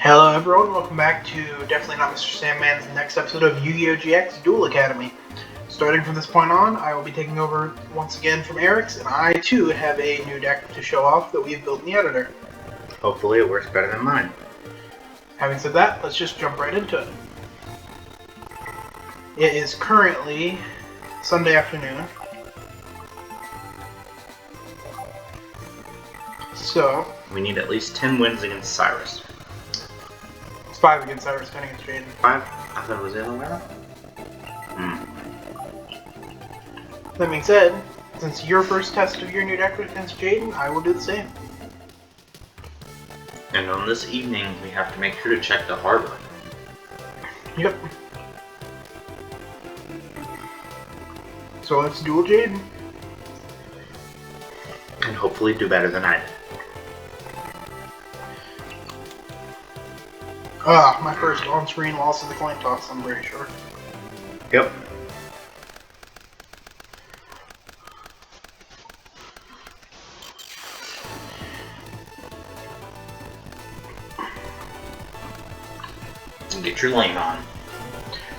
Hello everyone, welcome back to Definitely Not Mr. Sandman's next episode of Yu-Gi-Oh! GX Duel Academy. Starting from this point on, I will be taking over once again from Aerix, and I too have a new deck to show off that we've built in the editor. Hopefully it works better than mine. Having said that, let's just jump right into it. It is currently Sunday afternoon. So, we need at least 10 wins against Cyrus. it's 5 against Cyrus, 10 against Jaden. 5? I thought it was the other way around. That being said, since your first test of your new deck was against Jaden, I will do the same. And on this evening, we have to make sure to check the harbor. Yep. So let's duel Jaden. And hopefully do better than I did. My first on-screen loss of the coin toss, I'm pretty sure. Yep. Get your lane on.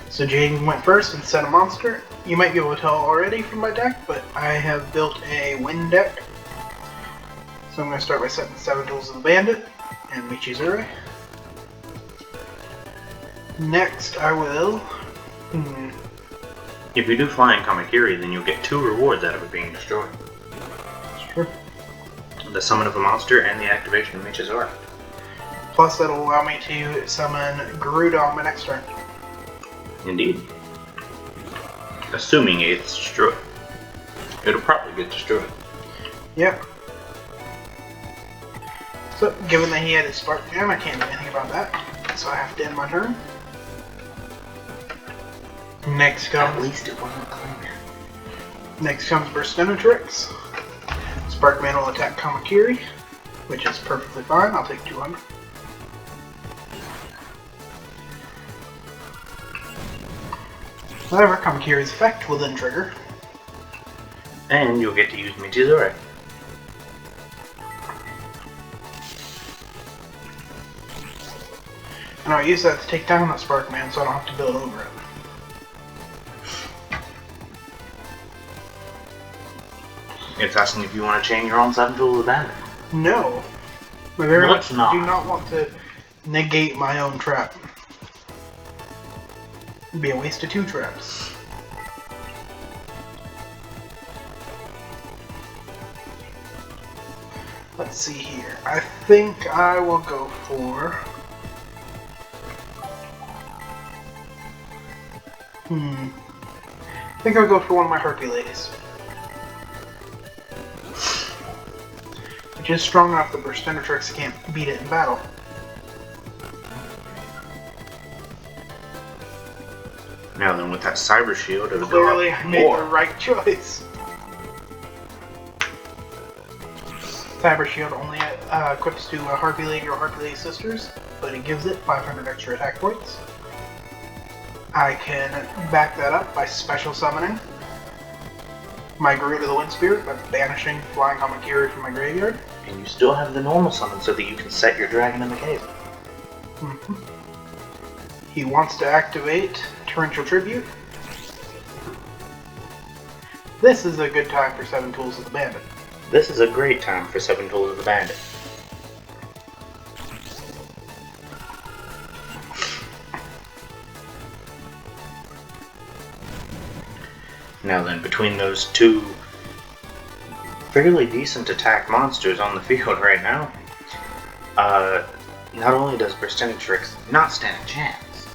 So Jaden went first and set a monster. You might be able to tell already from my deck, but I have built a wind deck. So I'm going to start by setting 7 Tools of the Bandit and Michizure. Next, I will... If you do Flying Kamakiri, then you'll get 2 rewards out of it being destroyed. Sure. The summon of a monster and the activation of Michizure. Plus, that'll allow me to summon Garuda on my next turn. Indeed. Assuming it gets destroyed. It'll probably get destroyed. Yep. So, given that he had his Spark Jam, I can't do anything about that. So I have to end my turn. Next comes... At least it wasn't clean. Next comes Burstenotrix. Sparkman will attack Kamakiri, which is perfectly fine. I'll take 200. However, Kamakiri's effect will then trigger. And you'll get to use Michizure. And I'll use that to take down that Sparkman so I don't have to build over it. It's asking if you want to chain your own 7 Tools of the Bandit. No. I very much do not. not want to negate my own trap. It'd be a waste of 2 traps. Let's see here. I think I will go for... I think I'll go for one of my Hercules. Which is strong enough that Burstenotrix can't beat it in battle. Now then, with that Cyber Shield, it'll Clearly, go up I made more. the right choice. Cyber Shield only equips to Harpy Lady or Harpy Sisters, but it gives it 500 extra attack points. I can back that up by special summoning my Garuda the Wind Spirit by banishing Flying Kamakiri from my graveyard. And you still have the normal summon so that you can set your dragon in the cave. He wants to activate Torrential Tribute. This is a good time for 7 Tools of the Bandit. This is a great time for 7 Tools of the Bandit. Now then, between those 2 fairly decent attack monsters on the field right now, not only does Burstenotrix not stand a chance,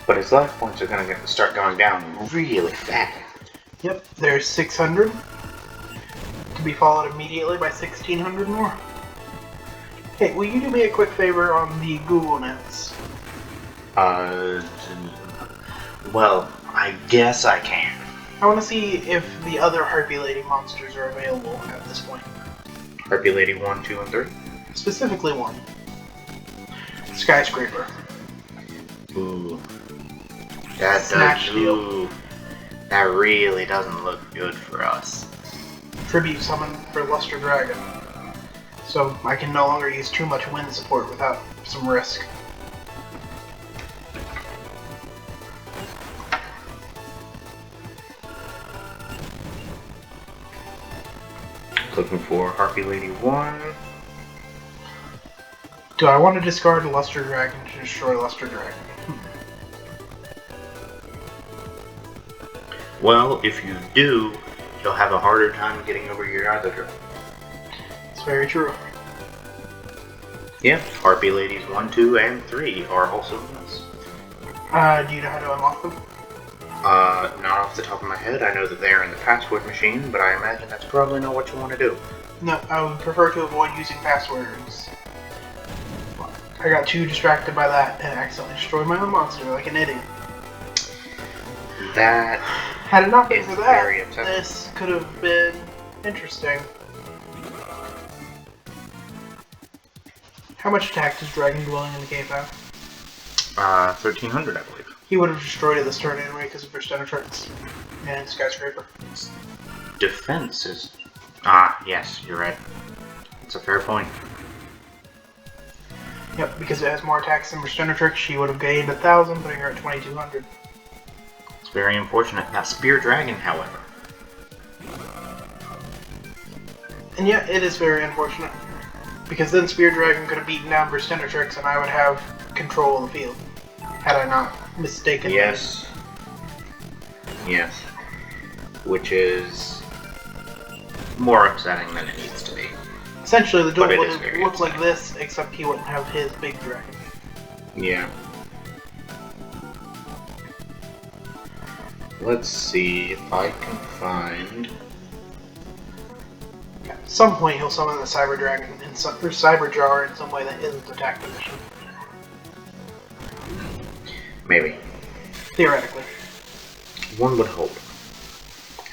but his life points are going to start going down really fast. Yep, there's 600, to be followed immediately by 1600 more. Hey, will you do me a quick favor on the Google Nets? Well, I guess I can. I want to see if the other Harpy Lady monsters are available at this point. Harpy Lady 1, 2, and 3? Specifically one. Skyscraper. Ooh. That Snatch does, Steal. ooh. That really doesn't look good for us. Tribute summon for Luster Dragon. So I can no longer use too much wind support without some risk. Looking for Harpy Lady 1. Do I want to discard Luster Dragon to destroy Luster Dragon? Well, if you do, you'll have a harder time getting over your other dragon. It's very true. Yeah, Harpy Ladies 1, 2, and 3 are also in this. Do you know how to unlock them? Not off the top of my head. I know that they're in the password machine, but I imagine that's probably not what you want to do. No, I would prefer to avoid using passwords. I got too distracted by that and accidentally destroyed my own monster like an idiot. That Had it not been is for that, very upsetting. this could have been interesting. How much attack does Dragon Dwelling in the Cave have? 1300, I believe. He would have destroyed it this turn anyway because of Burstenetrix and Skyscraper. Defense is... yes, you're right. It's a fair point. Yep, because it has more attacks than Burstenetrix, she would have gained 1,000, putting her at 2,200. It's very unfortunate. That Spear Dragon, however. And yeah, it is very unfortunate. Because then Spear Dragon could have beaten down Burstenetrix and I would have control of the field. Had I not mistaken. Yes. Yes. Which is more upsetting than it needs to be. Essentially, the duel But it would is have very looked like this, except he wouldn't have his big dragon. Yeah. Let's see if I can find... At some point, he'll summon the Cyber Dragon or Cyber Jar in some way that isn't attack position. Maybe. Theoretically. One would hope.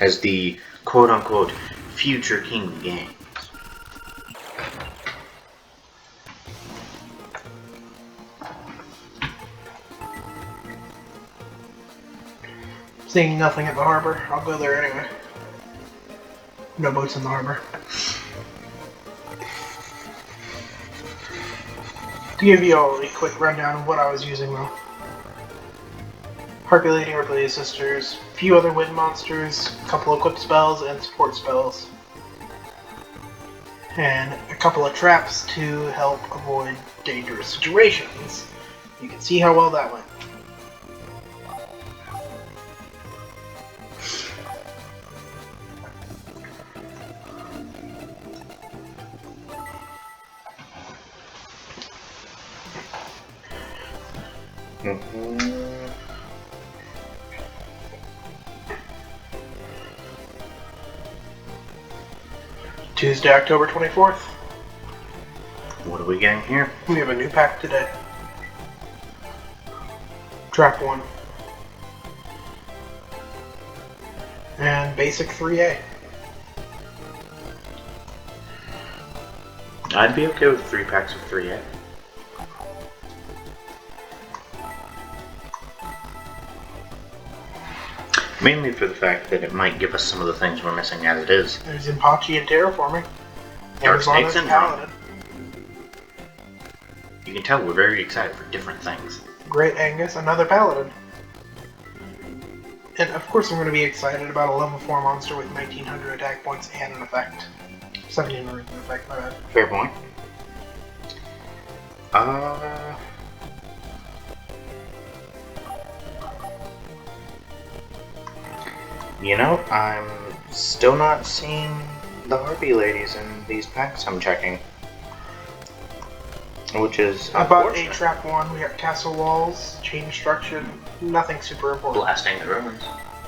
As the quote-unquote future king of games. Seeing nothing at the harbor, I'll go there anyway. No boats in the harbor. To give you all a quick rundown of what I was using though. Harpy Lady, Harpy Lady Sisters, a few other wind monsters, a couple equipped spells and support spells. And a couple of traps to help avoid dangerous situations. You can see how well that went. Tuesday, October 24th. What are we getting here? We have a new pack today. Trap 1. And basic 3A. I'd be okay with 3 packs of 3A. Mainly for the fact that it might give us some of the things we're missing as it is. There's Impachi and Terraforming. Dark Snake Amazon Syndrome. Paladin. You can tell we're very excited for different things. Great Angus, another Paladin. And of course I'm going to be excited about a level 4 monster with 1900 attack points and an effect. 1700 effect, my bad. Fair point. You know, I'm still not seeing the Harpy Ladies in these packs I'm checking. Which is I bought a unfortunate. Trap 1, we got Castle Walls, Chain Destruction, nothing super important. Blasting the ruins.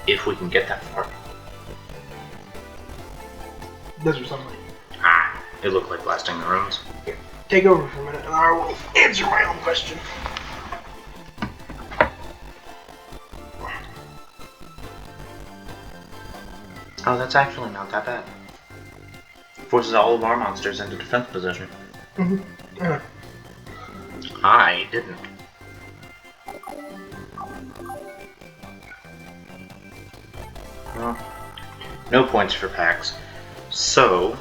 If we can get that far. Those are something. It looked like blasting the ruins. Take over for a minute and I will answer my own question. Oh, that's actually not that bad. Forces all of our monsters into defense position. Yeah. I didn't. Well, no points for packs. So,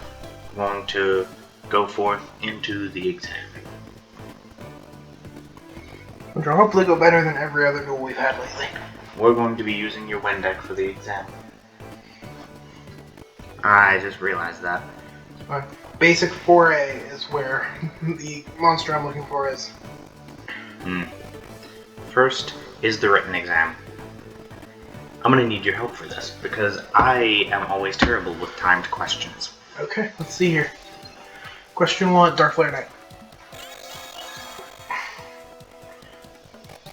I'm going to go forth into the exam. Which will hopefully go better than every other duel we've had lately. We're going to be using your Win deck for the exam. I just realized that. Basic 4A is where the monster I'm looking for is. First is the written exam. I'm going to need your help for this, because I am always terrible with timed questions. Okay, let's see here. Question 1, Dark Flare Knight.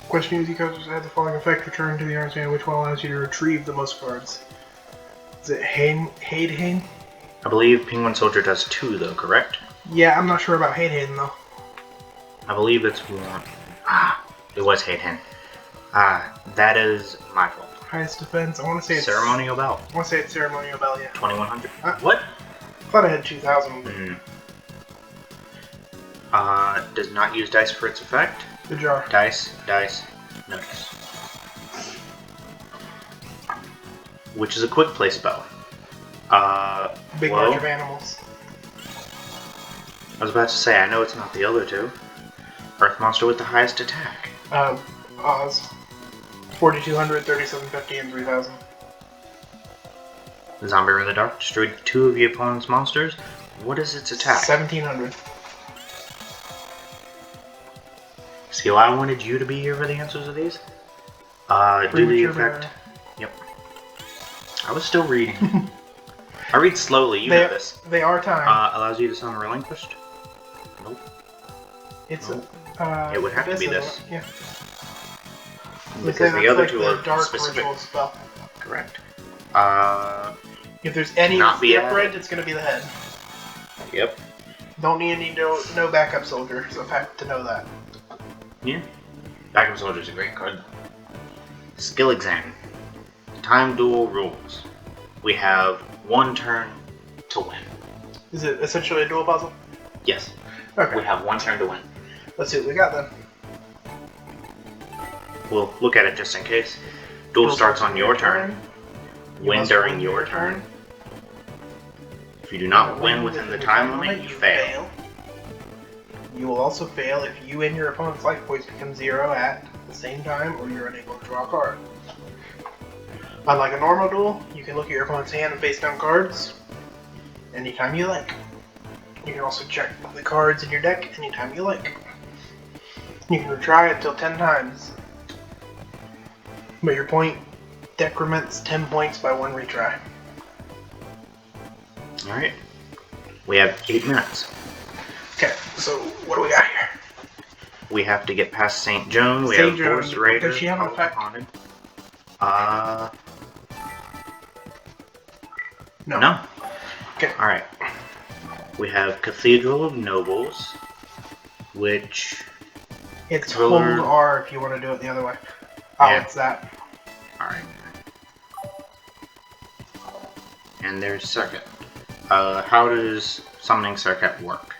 Question: use cards that have the following effect: return to the arm's hand, which one allows you to retrieve the most cards. Is it Haidhain? I believe Penguin Soldier does 2, though, correct? Yeah, I'm not sure about Haidhain, though. I believe it's 1. It was Haidhain. That is my fault. Highest defense, I want to say it's... Ceremonial Bell. I want to say it's Ceremonial Bell, yeah. 2100. What? I thought I had 2000. Does not use dice for its effect. Good job. Dice, notice. Which is a quick play spell. Big bunch of animals. I was about to say, I know it's not the other two. Earth monster with the highest attack. Oz. 4200, 3750, and 3000. The Zombie in the Dark destroyed 2 of your opponent's monsters. What is its attack? 1700. See why I wanted you to be here for the answers of these? Do the effect. Yep. I was still reading. I read slowly, you know this. They are timed. Allows you to summon Relinquished? Nope. It's nope. It would have to be this. Yeah. Because the other two are dark specific. ritual spell. Correct. If there's any different, it's gonna be the head. Yep. Don't need no backup soldier, so fact to know that. Yeah. Backup Soldier is a great card. Skill Exam. Time Duel rules. We have 1 turn to win. Is it essentially a duel puzzle? Yes. Okay. We have 1 turn to win. Let's see what we got then. We'll look at it just in case. Duel starts on your turn. Win during your turn. If you do not win within the time limit, you fail. You will also fail if you and your opponent's life points become 0 at the same time, or you're unable to draw a card. Unlike a normal duel, you can look at your opponent's hand and face down cards anytime you like. You can also check the cards in your deck anytime you like. You can retry it till 10 times. But your point decrements 10 points by 1 retry. Alright. We have 8 minutes. Okay, so what do we got here? We have to get past St. Joan. We have Force Raider. Does she have an effect? No. Okay. Alright. We have Cathedral of Nobles, which... It's hold R if you want to do it the other way. It's that. Alright. And there's Circuit. How does Summoning Circuit work?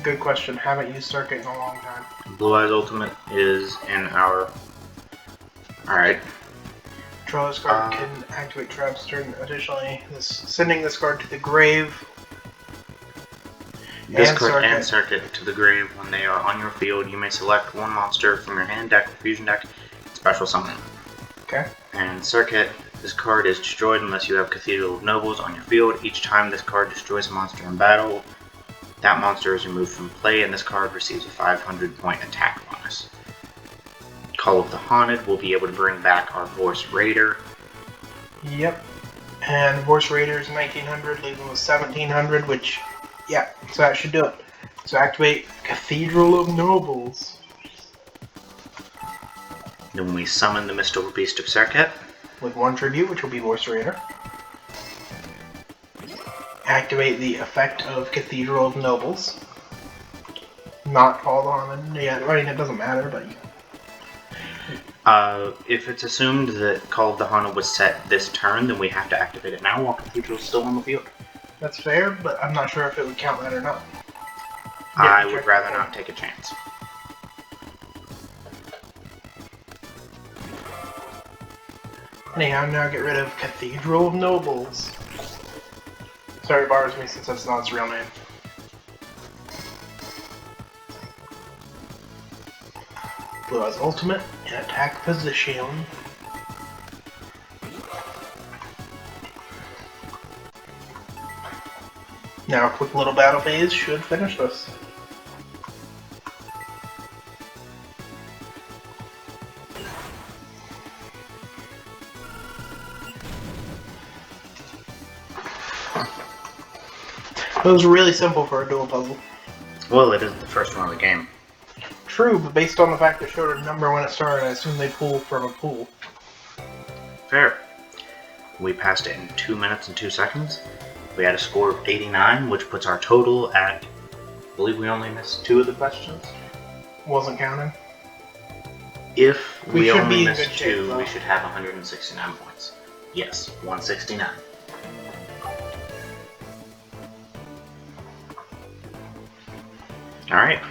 Good question. Haven't used Circuit in a long time. Blue Eyes Ultimate is in our... Alright. Draw this card can activate traps turn. Additionally, sending this card to the grave. This card and Circuit to the grave when they are on your field. You may select 1 monster from your hand deck or fusion deck. Special summon. Okay. And Circuit, this card is destroyed unless you have Cathedral of Nobles on your field. Each time this card destroys a monster in battle, that monster is removed from play, and this card receives a 500-point attack bonus. Call of the Haunted will be able to bring back our Force Raider. Yep. And Force Raider is 1900, leaving with 1700, which, yeah, so that should do it. So activate Cathedral of Nobles. Then we summon the Mystical Beast of Circuit. With 1 tribute, which will be Force Raider. Activate the effect of Cathedral of Nobles. Not Call the Harmon. Yeah, I mean, it doesn't matter, but... If it's assumed that Call of the Haunted was set this turn, then we have to activate it now while Cathedral is still on the field. That's fair, but I'm not sure if it would count that or not. I would rather not take a chance. Anyhow, now get rid of Cathedral of Nobles. Sorry, it bothers me since that's not its real name. Blue has ultimate in attack position. Now a quick little battle phase should finish this. It was really simple for a duel puzzle. Well, it is the first one of the game. True, but based on the fact it showed a number when it started, I assume they pull from a pool. Fair. We passed it in 2 minutes and 2 seconds. We had a score of 89, which puts our total at, I believe we only missed 2 of the questions. Wasn't counting. If we should only be in missed good shape, 2, though. we should have 169 points. Yes, 169. Alright,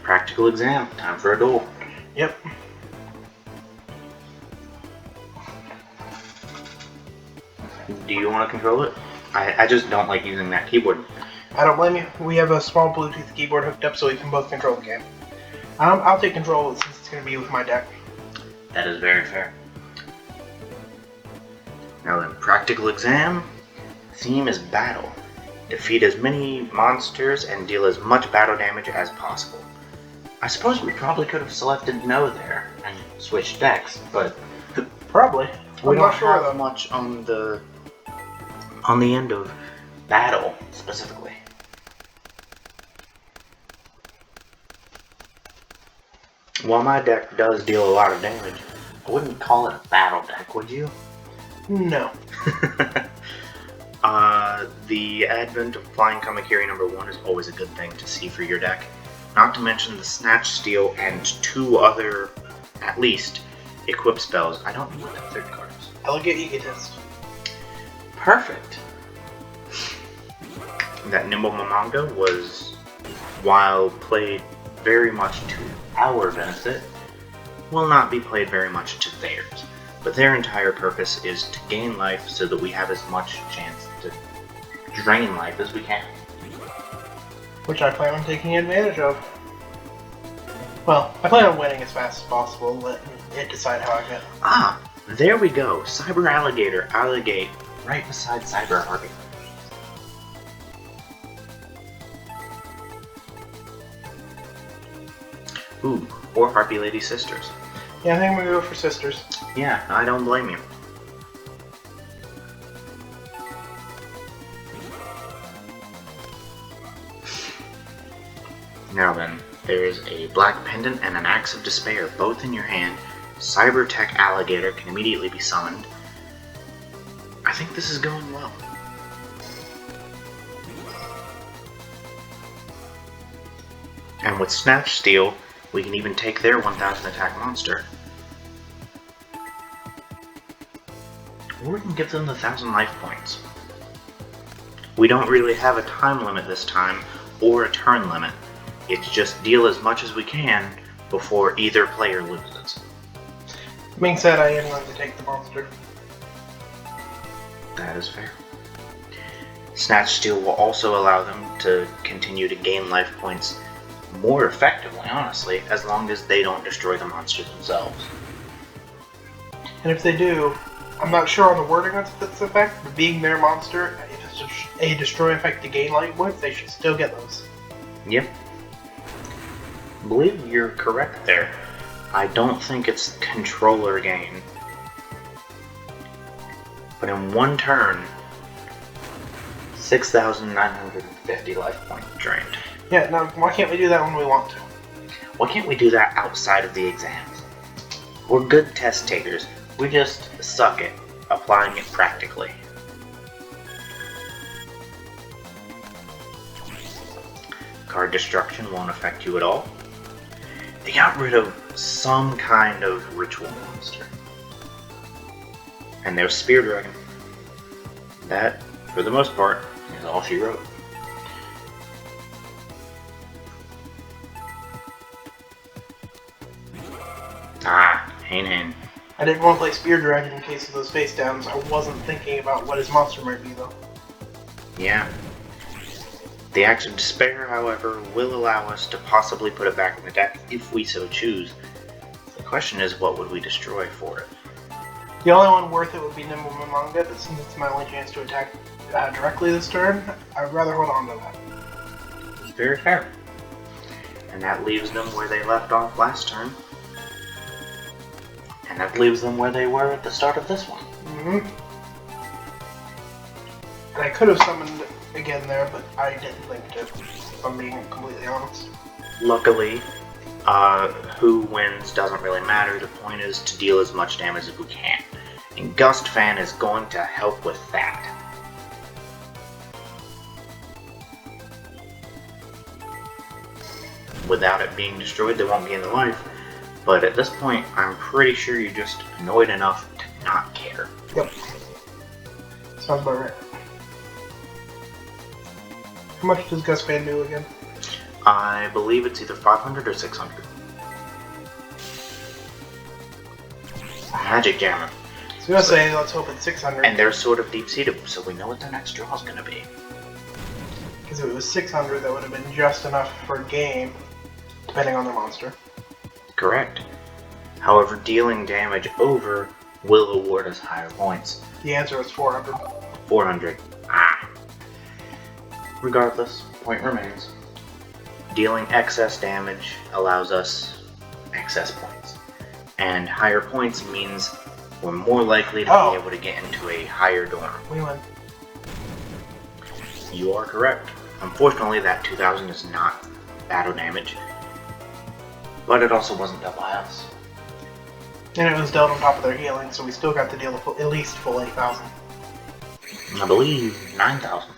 practical exam. Time for a duel. Yep. Do you want to control it? I just don't like using that keyboard. I don't blame you. We have a small Bluetooth keyboard hooked up so we can both control the game. I'll take control since it's going to be with my deck. That is very fair. Now then, practical exam. Theme is battle. Defeat as many monsters and deal as much battle damage as possible. I suppose we probably could have selected no there and switched decks, but Probably. we I'm don't not sure have though. much on the end of battle specifically. While my deck does deal a lot of damage, I wouldn't call it a battle deck, would you? No. The advent of Flying Kamakiri #1 is always a good thing to see for your deck. Not to mention the Snatch Steal and 2 other, at least, equip spells. I don't know what that third card is. Elegant Egotist. Perfect. That Nimble Mamanga was, while played very much to our benefit, will not be played very much to theirs. But their entire purpose is to gain life so that we have as much chance to drain life as we can. Which I plan on taking advantage of. Well, I plan on winning as fast as possible, letting it decide how I get. Ah, there we go. Cyber Alligator, Alligate, right beside Cyber Harpy. Ooh, or Harpy Lady Sisters. Yeah, I think I'm gonna go for Sisters. Yeah, I don't blame you. Now then, there is a black pendant and an axe of despair, both in your hand. Cyber Tech Alligator can immediately be summoned. I think this is going well. And with Snatch Steal, we can even take their 1000 attack monster. Or we can give them the 1000 life points. We don't really have a time limit this time, or a turn limit. It's just deal as much as we can before either player loses. Being said, I am going to take the monster. That is fair. Snatch Steal will also allow them to continue to gain life points more effectively, honestly, as long as they don't destroy the monster themselves. And if they do, I'm not sure on the wording of this effect, but being their monster, if it's a destroy effect to gain life points, they should still get those. Yep. I believe you're correct there. I don't think it's controller gain. But in one turn, 6,950 life points drained. Yeah, now why can't we do that when we want to? Why can't we do that outside of the exams? We're good test takers. We just suck at applying it practically. Card destruction won't affect you at all. They got rid of some kind of ritual monster. And there's Spear Dragon. That, for the most part, is all she wrote. Ah, Hain. I didn't want to play Spear Dragon in case of those face downs. I wasn't thinking about what his monster might be though. Yeah, The action Despair, however, will allow us to possibly put it back in the deck if we so choose. The question is, what would we destroy for it? The only one worth it would be Nimble Manga, but since it's my only chance to attack directly this turn, I'd rather hold on to that. It's very fair. And that leaves them where they left off last turn. And that leaves them where they were at the start of this one. Mm-hmm. And I could have summoned again there, but I didn't think to, if I'm being completely honest. Luckily, who wins doesn't really matter. The point is to deal as much damage as we can. And Gust Fan is going to help with that. Without it being destroyed, they won't gain the life. But at this point, I'm pretty sure you're just annoyed enough to not care. Yep. Sounds about right. How much does Gust Fan do again? I believe it's either 500 or 600. Magic Jammer. I was gonna say, let's hope it's 600. And they're sort of deep-seated, so we know what their next draw is gonna be. Because if it was 600, that would have been just enough for a game, depending on the monster. Correct. However, dealing damage over will award us higher points. The answer was 400. 400. Ah. Regardless, point remains. Dealing excess damage allows us excess points. And higher points means we're more likely to be able to get into a higher dorm. We win. You are correct. Unfortunately, that 2000 is not battle damage. But it also wasn't double house. And it was dealt on top of their healing, so we still got to deal at least full 8,000. I believe 9,000.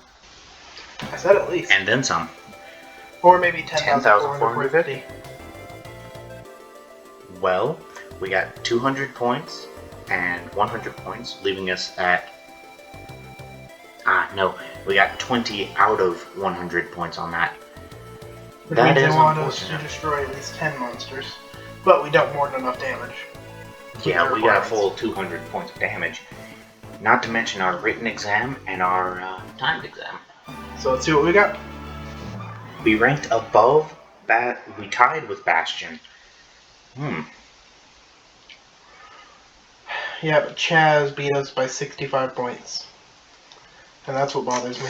I said at least. And then some. Or maybe 10,450. Well, we got 200 points and 100 points, leaving us at... no, we got 20 out of 100 points on that. Which That means is they want us unfortunate. to destroy at least 10 monsters. But we dealt more than enough damage. Yeah, we got a full 200 points of damage. Not to mention our written exam and our timed exam. So let's see what we got. We ranked above we tied with Bastion. Yeah, but Chaz beat us by 65 points. And that's what bothers me.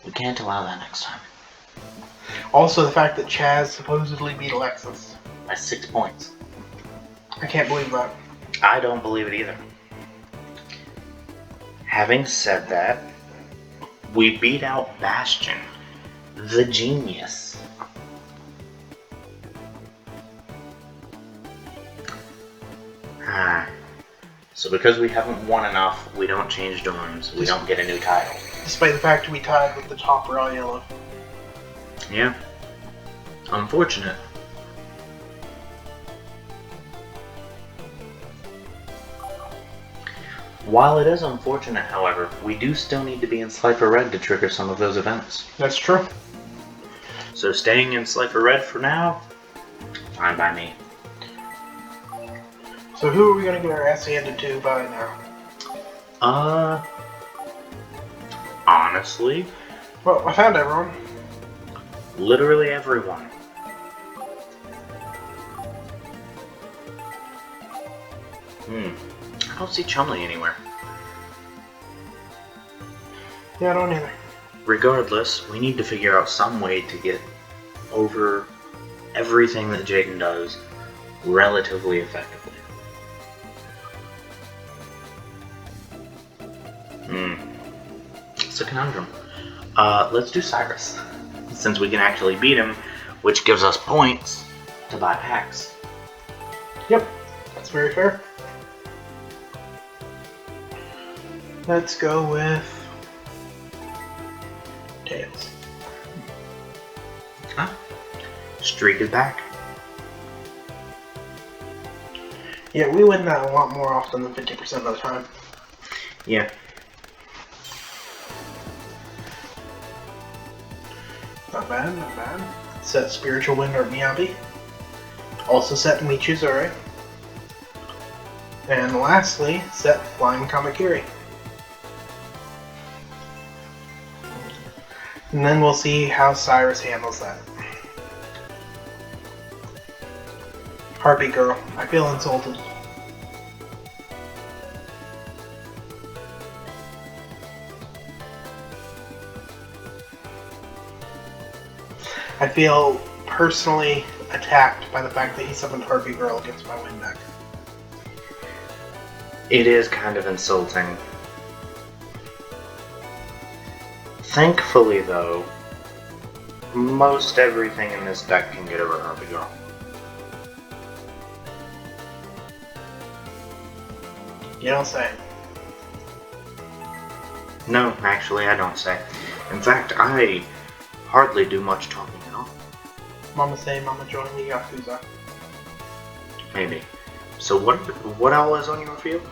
We can't allow that next time. Also, the fact that Chaz supposedly beat Alexis. By 6 points. I can't believe that. I don't believe it either. Having said that, we beat out Bastion, the genius. So because we haven't won enough, we don't change dorms, we don't get a new title. Despite the fact we tied with the top raw yellow. Yeah. Unfortunate. While it is unfortunate, however, we do still need to be in Slifer Red to trigger some of those events. That's true. So staying in Slifer Red for now, fine by me. So who are we going to get our ass handed to by now? Honestly, Well, I found everyone. literally everyone. I don't see Chumley anywhere. Yeah, I don't either. Regardless, we need to figure out some way to get over everything that Jaden does relatively effectively. It's a conundrum. Let's do Cyrus, since we can actually beat him, which gives us points to buy packs. Yep, that's very fair. Let's go with Tails. Streak is back. Yeah, we win that a lot more often than 50% of the time. Yeah. Not bad, not bad. Set Spiritual Wind or Miyabi. Also set Michizure. And lastly, set Flying Kamakiri. And then we'll see how Cyrus handles that. Harpy girl, I feel insulted. I feel personally attacked by the fact that he summoned Harpy Girl against my win deck. It is kind of insulting. Thankfully, though, most everything in this deck can get over Harpy Girl. You don't say. No, actually, I don't say. In fact, I hardly do much talking at all. Mama say, Mama join the Yakuza. Maybe. So what all is on your field?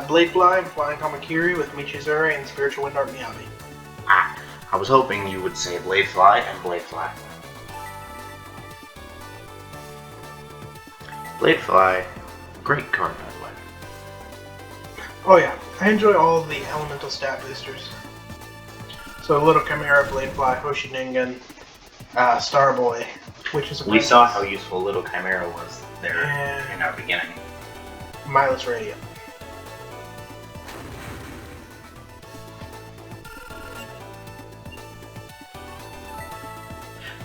Blade Fly and Flying Kamakiri with Michizure and Spiritual Wind Art Miyabi. Ah, I was hoping you would say Blade Fly and Blade Fly. Blade Fly, great card, by the way. Oh yeah, I enjoy all of the elemental stat boosters. So Little Chimera, Blade Fly, Hoshi Ningen, Starboy, which is a We saw how useful Little Chimera was there in our beginning. Mindless Radiant.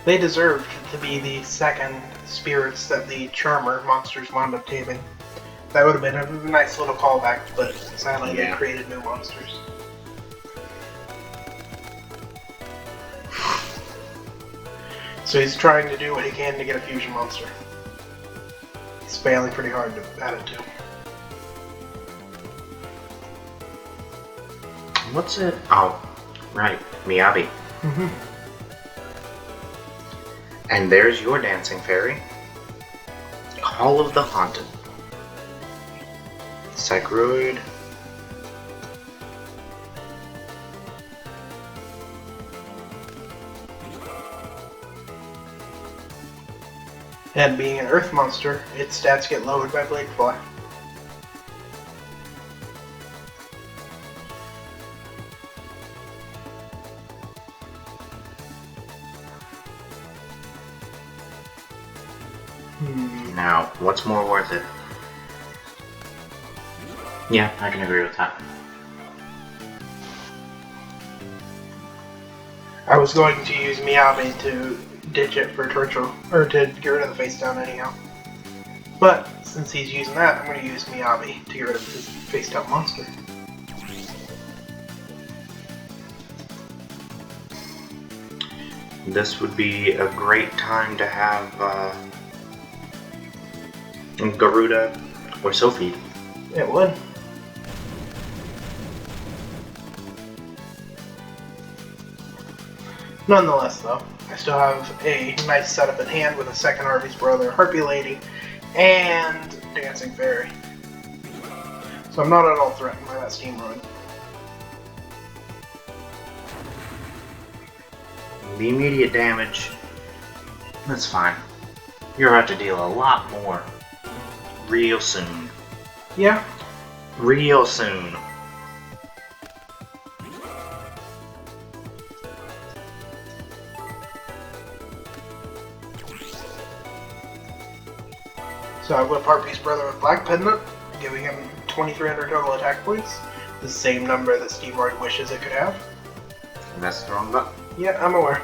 They deserved to be the second spirits that the Charmer monsters wound up taming. That would have been a nice little callback, but sadly they created new monsters. So he's trying to do what he can to get a fusion monster. He's failing pretty hard at it too. What's it? Oh, right, Miyabi. And there's your dancing fairy. Call of the Haunted. Sacroid. And being an earth monster, its stats get lowered by Blade Fly. Now, what's more worth it? Yeah, I can agree with that. I was going to use Miyabi to ditch it for Torchill, or to get rid of the face down anyhow. But since he's using that, I'm going to use Miyabi to get rid of his face down monster. This would be a great time to have Garuda or Sophie. It would. Nonetheless, though, I still have a nice setup at hand with a second Harvey's Brother, Harpy Lady, and Dancing Fairy. So I'm not at all threatened by that Steam Run. The immediate damage, that's fine. You're about to deal a lot more real soon. Yeah. Real soon. So I whip Harpy's Brother with Black Pendant, giving him 2,300 total attack points, the same number that Steamroid wishes it could have. And that's the wrong button. Yeah, I'm aware.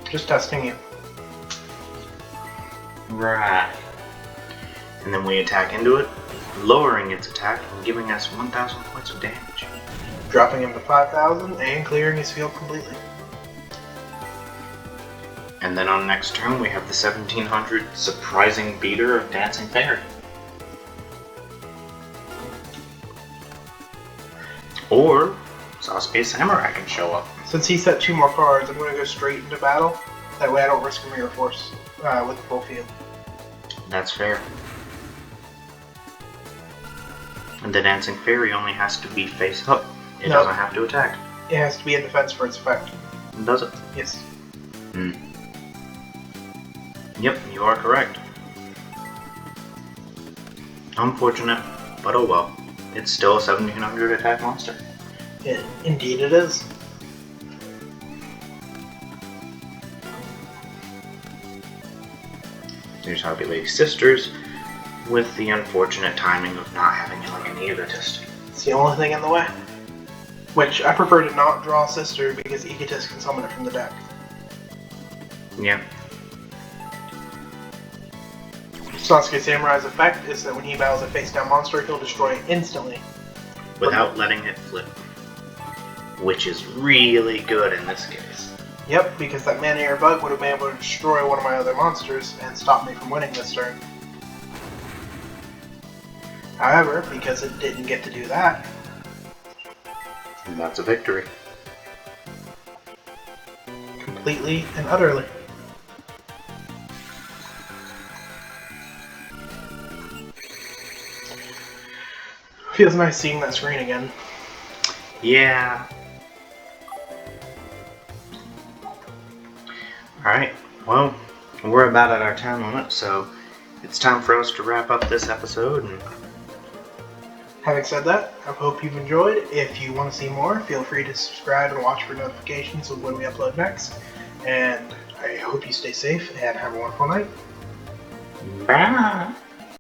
Just testing you. Right. And then we attack into it, lowering its attack and giving us 1,000 points of damage. Dropping him to 5,000 and clearing his field completely. And then on next turn we have the 1,700 surprising beater of Dancing Fairy. Or Sasuke Samurai can show up. Since he set 2 more cards, I'm going to go straight into battle. That way I don't risk a Mirror Force with the full field. That's fair. And the Dancing Fairy only has to be face up. It doesn't have to attack. It has to be in defense for its effect. Does it? Yes. Hmm. Yep, you are correct. Unfortunate, but oh well. It's still a 1,700 attack monster. Indeed it is. There's Harpy Lady Sisters, with the unfortunate timing of not having like an egotist. It's the only thing in the way. Which I prefer to not draw Sister because Egotist can summon it from the deck. Yeah. Sasuke Samurai's effect is that when he battles a face-down monster, he'll destroy it instantly. Without letting it flip. Which is really good in this case. Yep, because that Man-Eater Bug would have been able to destroy one of my other monsters and stop me from winning this turn. However, because it didn't get to do that... And that's a victory. Completely and utterly. Feels nice seeing that screen again. Yeah. Alright, well, we're about at our time limit, so it's time for us to wrap up this episode. And having said that, I hope you've enjoyed. If you want to see more, feel free to subscribe and watch for notifications of when we upload next. And I hope you stay safe and have a wonderful night. bye!